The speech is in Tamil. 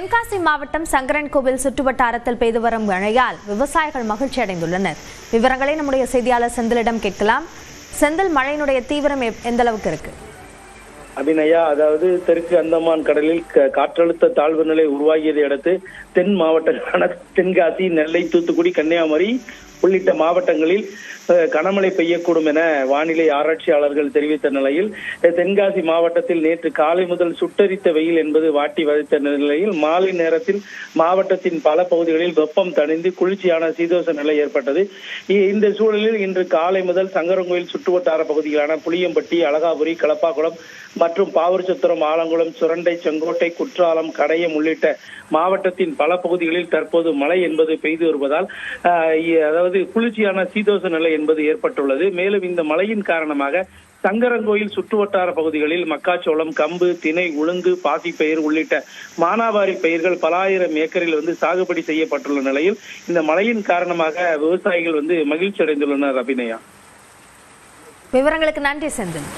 தென்காசி மாவட்டம் சங்கரன்கோவில் சுற்றுவட்டாரத்தில் பெய்து வரும் மழையால் விவசாயிகள் மகிழ்ச்சி அடைந்துள்ளனர். விவரங்களை நம்முடைய செய்தியாளர் செந்திலிடம் கேட்கலாம். செந்தில், மழையினுடைய தீவிரம் எந்த அளவுக்கு இருக்கு? அபிநயா, அதாவது தெற்கு அந்தமான் கடலில் காற்றழுத்த தாழ்வு நிலை உருவாகியதை அடுத்து தென் மாவட்டங்களான தென்காசி, நெல்லை, தூத்துக்குடி, கன்னியாகுமரி உள்ளிட்ட மாவட்டங்களில் கனமழை பெய்யக்கூடும் என வானிலை ஆராய்ச்சியாளர்கள் தெரிவித்த நிலையில் தென்காசி மாவட்டத்தில் நேற்று காலை முதல் சுட்டரித்த வெயில் என்பது வாட்டி வதைத்த நிலையில் மாலை நேரத்தில் மாவட்டத்தின் பல பகுதிகளில் வெப்பம் தணிந்து குளிர்ச்சியான சீதோஷ நிலை ஏற்பட்டது. இந்த சூழலில் இன்று காலை முதல் சங்கரன்கோவில் சுற்றுவட்டார பகுதிகளான புளியம்பட்டி, அழகாபுரி, களப்பாக்குளம் மற்றும் பாவூர்சத்திரம், ஆலங்குளம், சுரண்டை, செங்கோட்டை, குற்றாலம், கடையம் உள்ளிட்ட மாவட்டத்தின் பல பகுதிகளில் தற்போது மழை என்பது பெய்து வருவதால் அதாவது குளிர்ச்சியான சீதோஷ நிலை என்பது ஏற்பட்டுள்ளது. மேலும் இந்த மழையின் காரணமாக சங்கரன்கோயில் சுற்றுவட்டார பகுதிகளில் மக்காச்சோளம், கம்பு, திணை, உளுந்து, பாசிப்பயிர் உள்ளிட்ட மானாவாரி பயிர்கள் பல ஆயிரம் ஏக்கரில் சாகுபடி செய்யப்பட்டுள்ள நிலையில் இந்த மழையின் காரணமாக விவசாயிகள் மகிழ்ச்சி அடைந்துள்ளனர். அபிநயா, விவரங்களுக்கு நன்றி செந்தில்.